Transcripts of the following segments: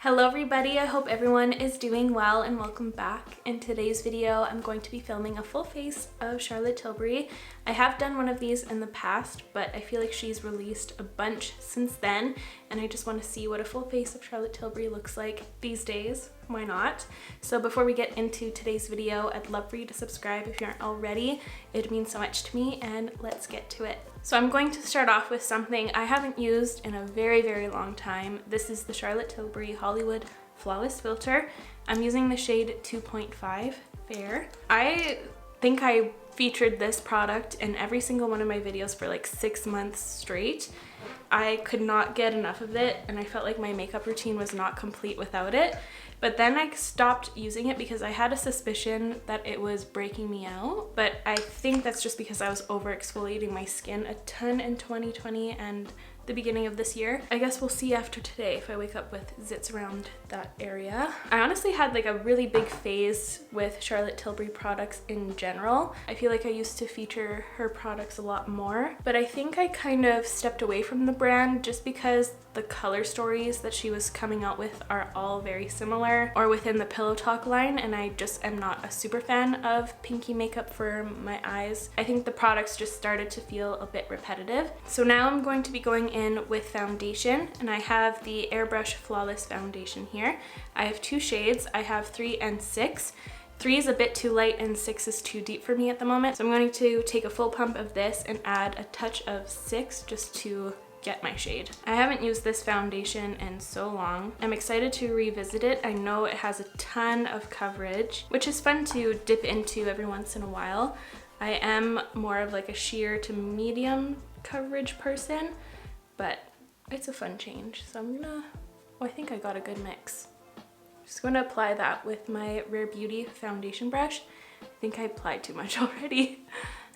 Hello everybody, I hope everyone is doing well and welcome back. In today's video, I'm going to be filming a full face of Charlotte Tilbury. I have done one of these in the past, but I feel like she's released a bunch since then, and I just want to see what a full face of Charlotte Tilbury looks like these days. Why not? So before we get into today's video, I'd love for you to subscribe if you aren't already. It means so much to me, and let's get to it. So I'm going to start off with something I haven't used in a very long time. This is the Charlotte Tilbury Hollywood Flawless Filter. I'm using the shade 2.5 Fair. I think I featured this product in every single one of my videos for like 6 months straight. I could not get enough of it, and I felt like my makeup routine was not complete without it. But then I stopped using it because I had a suspicion that it was breaking me out. But I think that's just because I was over exfoliating my skin a ton in 2020 and the beginning of this year. I guess we'll see after today if I wake up with zits around that area. I honestly had like a really big phase with Charlotte Tilbury products in general. I feel like I used to feature her products a lot more, but I think I kind of stepped away from the brand just because the color stories that she was coming out with are all very similar or within the Pillow Talk line, and I just am not a super fan of pinky makeup for my eyes. I think the products just started to feel a bit repetitive. So now I'm going to be going in with foundation, and I have the Airbrush Flawless Foundation here. I have two shades. I have 3 and 6. 3 is a bit too light and 6 is too deep for me at the moment. So I'm going to take a full pump of this and add a touch of 6 just to get my shade. I haven't used this foundation in so long. I'm excited to revisit it. I know it has a ton of coverage, which is fun to dip into every once in a while. I am more of like a sheer to medium coverage person, but it's a fun change. So I'm gonna, I think I got a good mix. Just gonna apply that with my Rare Beauty foundation brush. I think I applied too much already.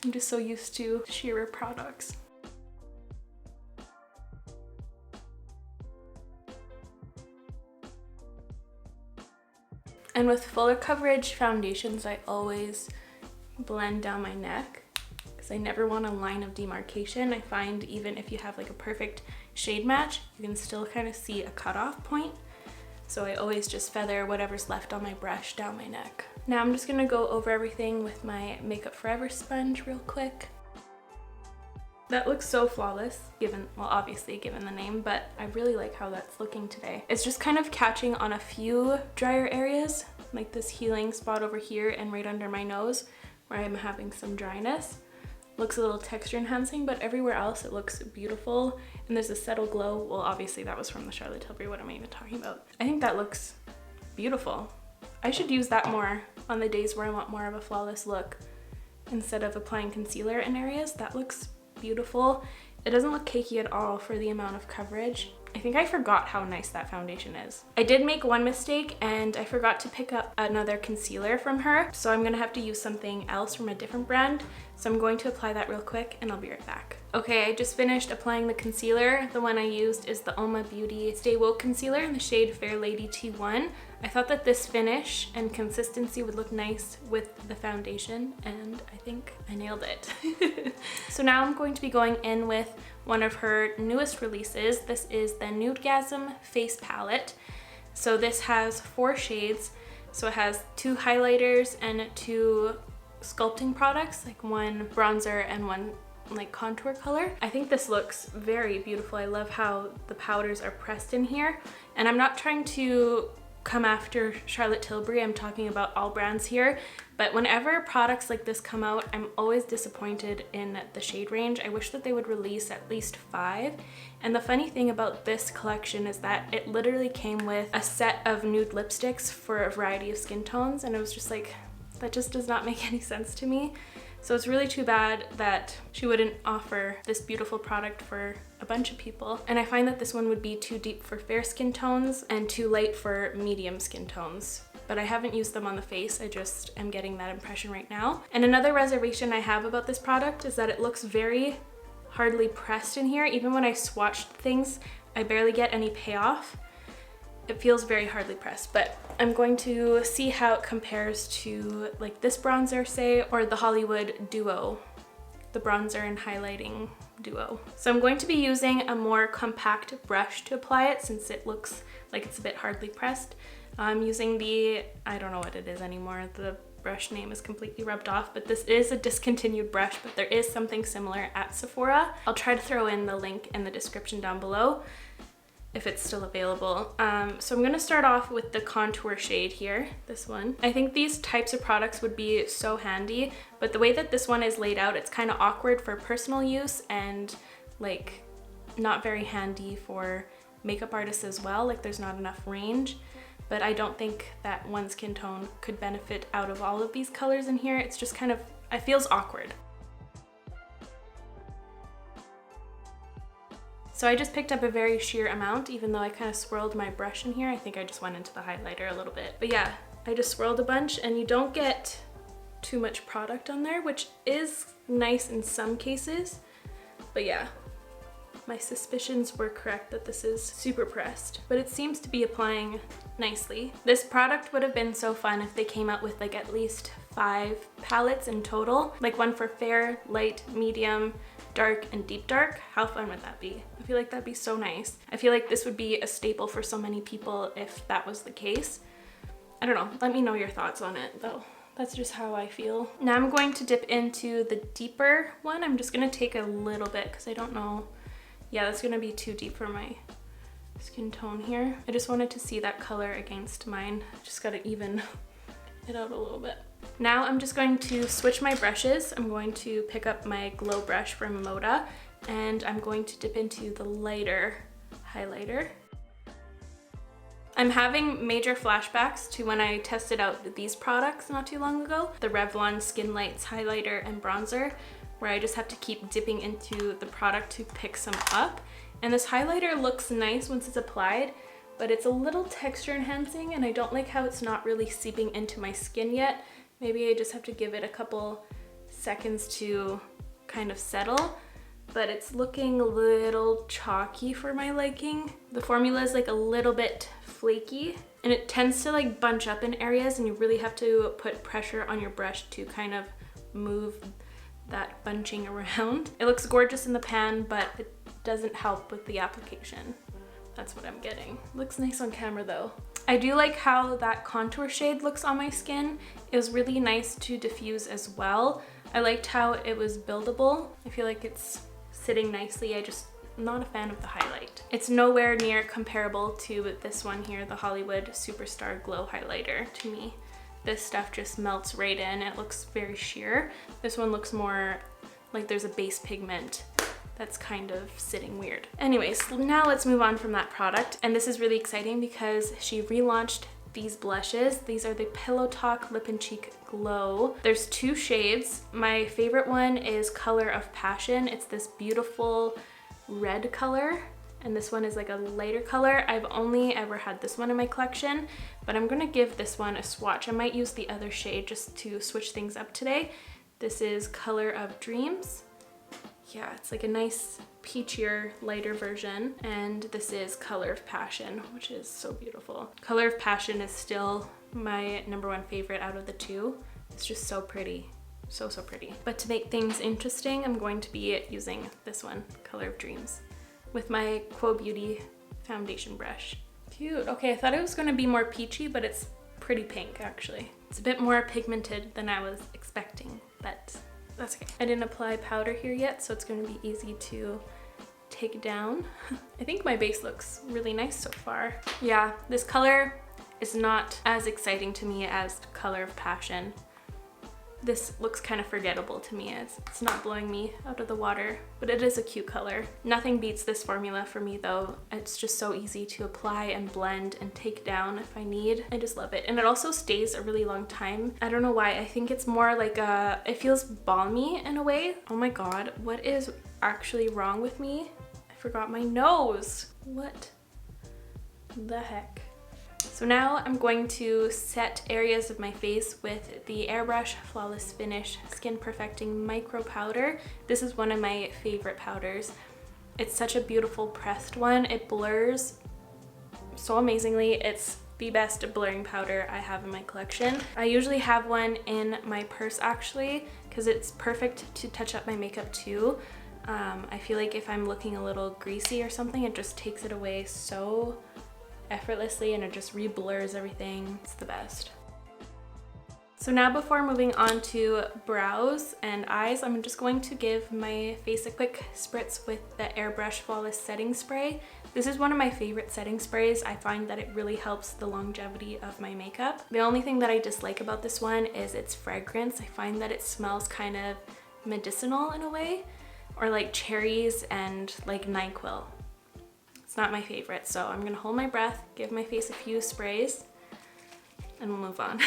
I'm just so used to sheerer products. And with fuller coverage foundations, I always blend down my neck because I never want a line of demarcation. I find even if you have like a perfect shade match, you can still kind of see a cutoff point. So I always just feather whatever's left on my brush down my neck. Now I'm just gonna go over everything with my Makeup Forever sponge real quick. That looks so flawless, given, well, obviously given the name, but I really like how that's looking today. It's just kind of catching on a few drier areas, like this healing spot over here and right under my nose, where I'm having some dryness. Looks a little texture enhancing, but everywhere else it looks beautiful. And there's a subtle glow. Well, obviously that was from the Charlotte Tilbury, what am I even talking about? I think that looks beautiful. I should use that more on the days where I want more of a flawless look. Instead of applying concealer in areas, that looks beautiful. It doesn't look cakey at all for the amount of coverage. I think I forgot how nice that foundation is. I did make one mistake and I forgot to pick up another concealer from her, so I'm gonna have to use something else from a different brand. So I'm going to apply that real quick and I'll be right back. Okay, I just finished applying the concealer. The one I used is the Oma Beauty Stay Woke Concealer in the shade Fair Lady T1. I thought that this finish and consistency would look nice with the foundation, and I think I nailed it. So now I'm going to be going in with one of her newest releases. This is the Nudegasm Face Palette. So this has 4 shades. So it has 2 highlighters and 2 sculpting products, like one bronzer and one like contour color. I think this looks very beautiful. I love how the powders are pressed in here. And I'm not trying to come after Charlotte Tilbury, I'm talking about all brands here, but whenever products like this come out, I'm always disappointed in the shade range. I wish that they would release at least 5. And the funny thing about this collection is that it literally came with a set of nude lipsticks for a variety of skin tones, and it was just like, that just does not make any sense to me. So it's really too bad that she wouldn't offer this beautiful product for a bunch of people. And I find that this one would be too deep for fair skin tones and too light for medium skin tones. But I haven't used them on the face, I just am getting that impression right now. And another reservation I have about this product is that it looks very hardly pressed in here. Even when I swatched things, I barely get any payoff. It feels very hardly pressed, but I'm going to see how it compares to like this bronzer, say, or the Hollywood Duo, the bronzer and highlighting duo. So I'm going to be using a more compact brush to apply it since it looks like it's a bit hardly pressed. I'm using the, I don't know what it is anymore, the brush name is completely rubbed off, but this is a discontinued brush, but there is something similar at Sephora. I'll try to throw in the link in the description down below if it's still available. So I'm gonna start off with the contour shade here, this one. I think these types of products would be so handy, but the way that this one is laid out, it's kind of awkward for personal use and like not very handy for makeup artists as well. Like there's not enough range, but I don't think that one skin tone could benefit out of all of these colors in here. It's just kind of, it feels awkward. So I just picked up a very sheer amount, even though I kind of swirled my brush in here. I think I just went into the highlighter a little bit. But yeah, I just swirled a bunch and you don't get too much product on there, which is nice in some cases. But yeah, my suspicions were correct that this is super pressed, but it seems to be applying nicely. This product would have been so fun if they came out with like at least 5 palettes in total, like one for fair, light, medium, dark, and deep dark. How fun would that be? I feel like that'd be so nice. I feel like this would be a staple for so many people if that was the case. I don't know, let me know your thoughts on it though. That's just how I feel. Now I'm going to dip into the deeper one. I'm just gonna take a little bit because I don't know. Yeah, that's gonna be too deep for my skin tone here. I just wanted to see that color against mine. Just gotta even it out a little bit. Now I'm just going to switch my brushes. I'm going to pick up my glow brush from Moda and I'm going to dip into the lighter highlighter. I'm having major flashbacks to when I tested out these products not too long ago, the Revlon Skin Lights highlighter and bronzer, where I just have to keep dipping into the product to pick some up. And this highlighter looks nice once it's applied, but it's a little texture enhancing and I don't like how it's not really seeping into my skin yet. Maybe I just have to give it a couple seconds to kind of settle, but it's looking a little chalky for my liking. The formula is like a little bit flaky and it tends to like bunch up in areas and you really have to put pressure on your brush to kind of move that bunching around. It looks gorgeous in the pan, but it doesn't help with the application. That's what I'm getting. Looks nice on camera though. I do like how that contour shade looks on my skin. It was really nice to diffuse as well. I liked how it was buildable. I feel like it's sitting nicely. I'm not a fan of the highlight. It's nowhere near comparable to this one here, the Hollywood Superstar Glow Highlighter to me. This stuff just melts right in. It looks very sheer. This one looks more like there's a base pigment that's kind of sitting weird. Anyways, now let's move on from that product. And this is really exciting because she relaunched these blushes. These are the Pillow Talk Lip and Cheek Glow. There's 2 shades. My favorite one is Color of Passion. It's this beautiful red color. And this one is like a lighter color. I've only ever had this one in my collection, but I'm gonna give this one a swatch. I might use the other shade just to switch things up today. This is Color of Dreams. Yeah, it's like a nice peachier, lighter version. And this is Color of Passion, which is so beautiful. Color of Passion is still my #1 favorite out of the 2. It's just so pretty. So pretty. But to make things interesting, I'm going to be using this one, Color of Dreams, with my Quo Beauty foundation brush. Cute. Okay, I thought it was gonna be more peachy, but it's pretty pink actually. It's a bit more pigmented than I was expecting, but that's okay. I didn't apply powder here yet, so it's gonna be easy to take down. I think my base looks really nice so far. Yeah, this color is not as exciting to me as Color of Passion. This looks kind of forgettable to me. It's not blowing me out of the water, but it is a cute color. Nothing beats this formula for me though. It's just so easy to apply and blend and take down if I need. I just love it. And it also stays a really long time. I don't know why. I think it's more like it feels balmy in a way. Oh my God, what is actually wrong with me? I forgot my nose. What the heck? So now I'm going to set areas of my face with the Airbrush Flawless Finish Skin Perfecting Micro Powder. This is one of my favorite powders. It's such a beautiful pressed one. It blurs so amazingly. It's the best blurring powder I have in my collection. I usually have one in my purse actually, because it's perfect to touch up my makeup too. I feel like if I'm looking a little greasy or something, it just takes it away so effortlessly and it just re-blurs everything. It's the best. So now before moving on to brows and eyes, I'm just going to give my face a quick spritz with the Airbrush Flawless Setting Spray. This is one of my favorite setting sprays. I find that it really helps the longevity of my makeup. The only thing that I dislike about this one is its fragrance. I find that it smells kind of medicinal in a way, or like cherries and like NyQuil. It's not my favorite, so I'm gonna hold my breath, give my face a few sprays, and we'll move on.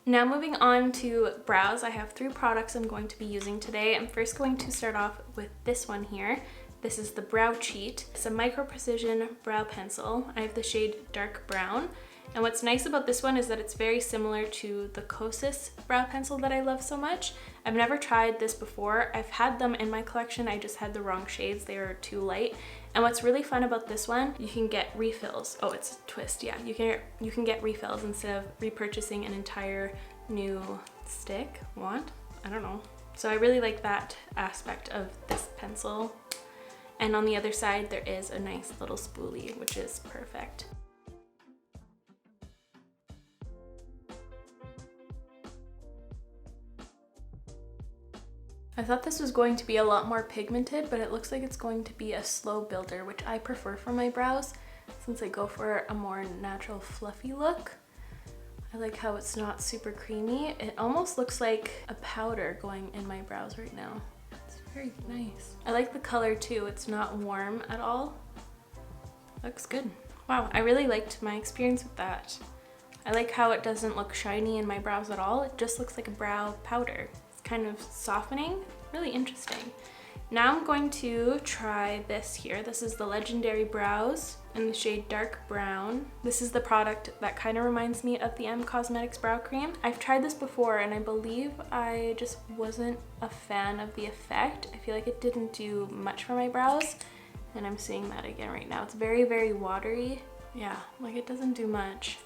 Now moving on to brows, I have 3 products I'm going to be using today. I'm first going to start off with this one here. This is the Brow Cheat. It's a micro precision brow pencil. I have the shade Dark Brown. And what's nice about this one is that it's very similar to the Kosas brow pencil that I love so much. I've never tried this before. I've had them in my collection, I just had the wrong shades. They were too light. And what's really fun about this one, you can get refills. Oh, it's a twist, yeah. You can get refills instead of repurchasing an entire new stick, wand, I don't know. So I really like that aspect of this pencil. And on the other side, there is a nice little spoolie, which is perfect. I thought this was going to be a lot more pigmented, but it looks like it's going to be a slow builder, which I prefer for my brows since I go for a more natural fluffy look. I like how it's not super creamy. It almost looks like a powder going in my brows right now. It's very nice. I like the color too. It's not warm at all. Looks good. Wow, I really liked my experience with that. I like how it doesn't look shiny in my brows at all. It just looks like a brow powder. Kind of softening, really interesting. Now I'm going to try this here. This is the Legendary Brows in the shade Dark Brown. This is the product that kind of reminds me of the M Cosmetics Brow Cream. I've tried this before and I believe I just wasn't a fan of the effect. I feel like it didn't do much for my brows, and I'm seeing that again right now. It's very, very watery. Yeah, like it doesn't do much.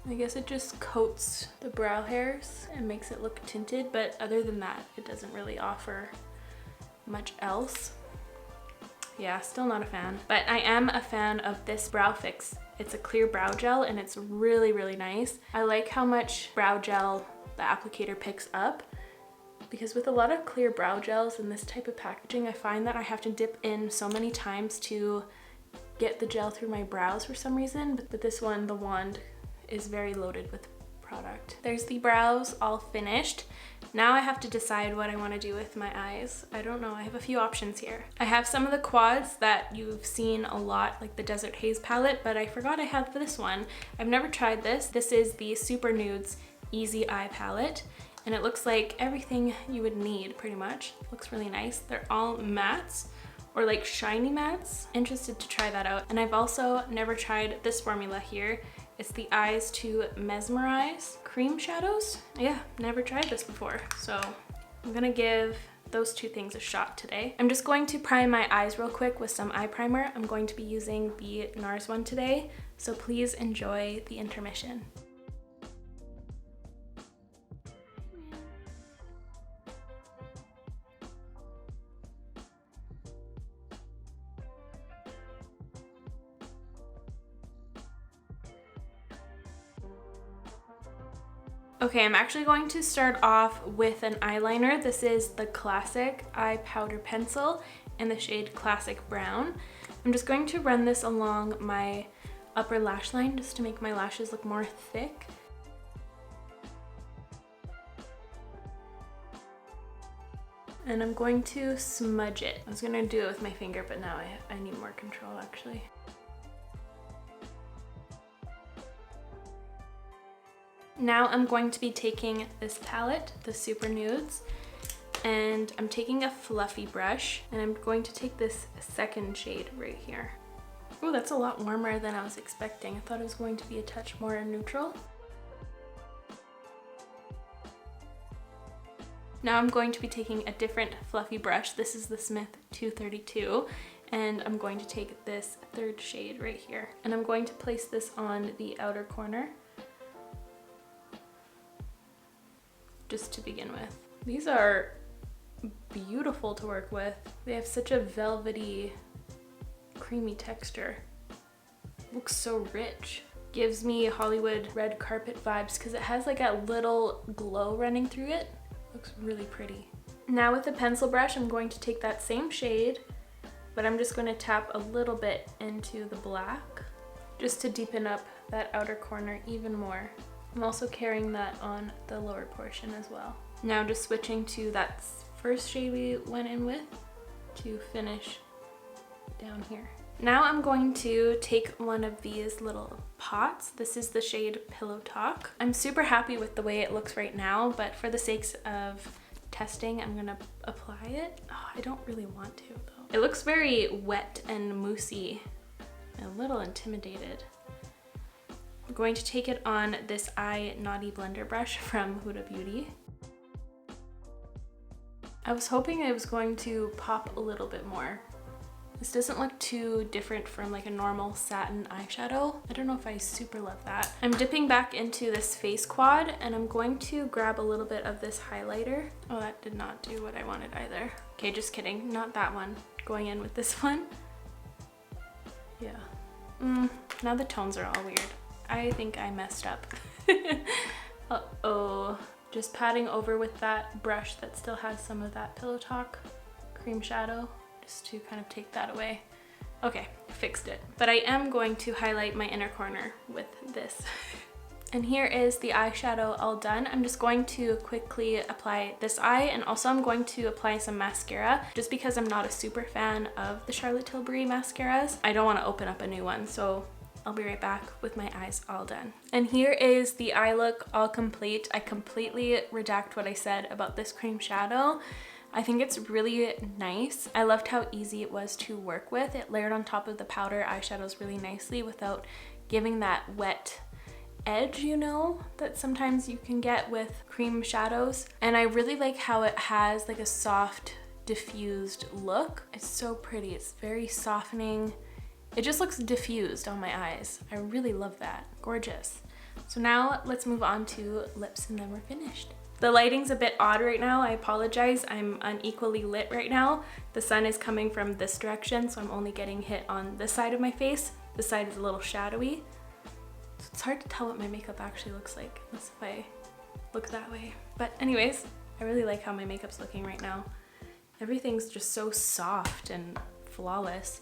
I guess it just coats the brow hairs and makes it look tinted, but other than that, it doesn't really offer much else. Yeah, still not a fan. But I am a fan of this Brow Fix. It's a clear brow gel and it's really, really nice. I like how much brow gel the applicator picks up, because with a lot of clear brow gels in this type of packaging, I find that I have to dip in so many times to get the gel through my brows for some reason. But this one, the wand, is very loaded with product. There's the brows all finished. Now I have to decide what I want to do with my eyes. I don't know, I have a few options here. I have some of the quads that you've seen a lot, like the Desert Haze palette, but I forgot I have this one. I've never tried this. This is the Super Nudes Easy Eye palette, and it looks like everything you would need pretty much. It looks really nice. They're all mattes, or like shiny mattes. Interested to try that out. And I've also never tried this formula here. It's the Eyes to Mesmerize cream shadows. Yeah, never tried this before. So I'm gonna give those 2 things a shot today. I'm just going to prime my eyes real quick with some eye primer. I'm going to be using the NARS one today, so please enjoy the intermission. Okay, I'm actually going to start off with an eyeliner. This is the Classic Eye Powder Pencil in the shade Classic Brown. I'm just going to run this along my upper lash line just to make my lashes look more thick. And I'm going to smudge it. I was gonna do it with my finger, but now I need more control actually. Now I'm going to be taking this palette, the Super Nudes, and I'm taking a fluffy brush, and I'm going to take this second shade right here. Oh, that's a lot warmer than I was expecting. I thought it was going to be a touch more neutral. Now I'm going to be taking a different fluffy brush. This is the Smith 232, and I'm going to take this third shade right here, and I'm going to place this on the outer corner. just to begin with. These are beautiful to work with. They have such a velvety, creamy texture. Looks so rich. Gives me Hollywood red carpet vibes because it has like a little glow running through it. Looks really pretty. Now with the pencil brush, I'm going to take that same shade, but I'm just going to tap a little bit into the black just to deepen up that outer corner even more. I'm also carrying that on the lower portion as well. Now just switching to that first shade we went in with to finish down here. Now I'm going to take one of these little pots. This is the shade Pillow Talk. I'm super happy with the way it looks right now, but for the sakes of testing, I'm gonna apply it. Oh, I don't really want to though. It looks very wet and moussey. I'm a little intimidated. I'm going to take it on this Eye Naughty Blender brush from Huda Beauty. I was hoping it was going to pop a little bit more. This doesn't look too different from like a normal satin eyeshadow. I don't know if I super love that. I'm dipping back into this face quad and I'm going to grab a little bit of this highlighter. Oh, that did not do what I wanted either. Okay, just kidding, not that one. Going in with this one. Yeah. Now the tones are all weird. I think I messed up. Uh-oh. Just patting over with that brush that still has some of that Pillow Talk cream shadow. Just to kind of take that away. Okay, fixed it. But I am going to highlight my inner corner with this. And here is the eyeshadow all done. I'm just going to quickly apply this eye, and also I'm going to apply some mascara just because I'm not a super fan of the Charlotte Tilbury mascaras. I don't want to open up a new one, so I'll be right back with my eyes all done. And here is the eye look all complete. I completely redact what I said about this cream shadow. I think it's really nice. I loved how easy it was to work with. It layered on top of the powder eyeshadows really nicely without giving that wet edge, you know, that sometimes you can get with cream shadows. And I really like how it has like a soft, diffused look. It's so pretty. It's very softening. It just looks diffused on my eyes. I really love that. Gorgeous. So now let's move on to lips and then we're finished. The lighting's a bit odd right now. I apologize. I'm unequally lit right now. The sun is coming from this direction, so I'm only getting hit on this side of my face. This side is a little shadowy. So it's hard to tell what my makeup actually looks like, unless if I look that way. But anyways, I really like how my makeup's looking right now. Everything's just so soft and flawless.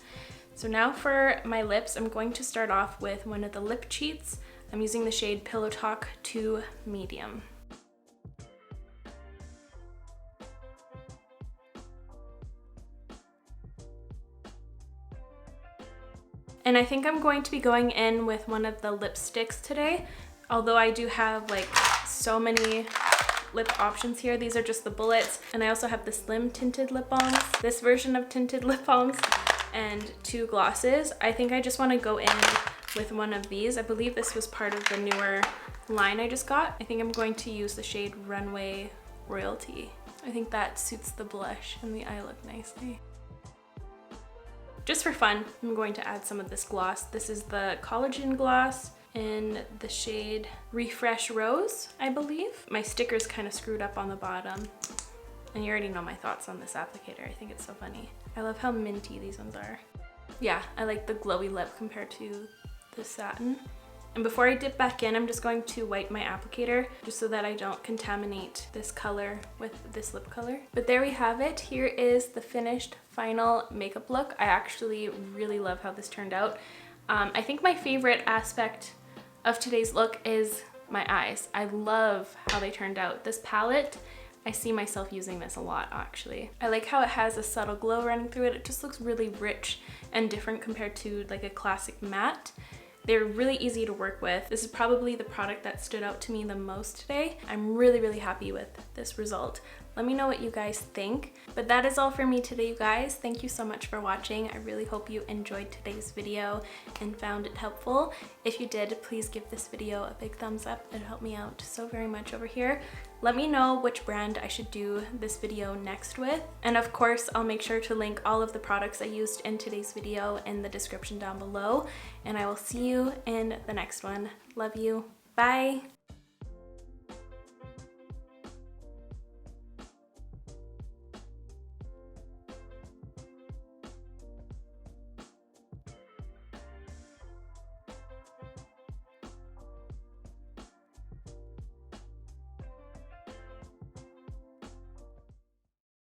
So now for my lips, I'm going to start off with one of the lip cheats. I'm using the shade Pillow Talk 2 Medium. And I think I'm going to be going in with one of the lipsticks today. Although I do have like so many lip options here. These are just the bullets. And I also have the slim tinted lip balms, this version of tinted lip balms, and 2 glosses. I think I just want to go in with one of these. I believe this was part of the newer line I just got. I think I'm going to use the shade Runway Royalty. I think that suits the blush and the eye look nicely. Just for fun, I'm going to add some of this gloss. This is the collagen gloss in the shade Refresh Rose, I believe. My sticker's kind of screwed up on the bottom. And you already know my thoughts on this applicator. I think it's so funny. I love how minty these ones are. Yeah, I like the glowy lip compared to the satin. And before I dip back in, I'm just going to wipe my applicator just so that I don't contaminate this color with this lip color. But there we have it. Here is the finished final makeup look. I actually really love how this turned out. I think my favorite aspect of today's look is my eyes. I love how they turned out. This palette, I see myself using this a lot actually. I like how it has a subtle glow running through it. It just looks really rich and different compared to like a classic matte. They're really easy to work with. This is probably the product that stood out to me the most today. I'm really, really happy with this result. Let me know what you guys think. But that is all for me today, you guys. Thank you so much for watching. I really hope you enjoyed today's video and found it helpful. If you did, please give this video a big thumbs up. It'll help me out so very much over here. Let me know which brand I should do this video next with. And of course, I'll make sure to link all of the products I used in today's video in the description down below. And I will see you in the next one. Love you. Bye.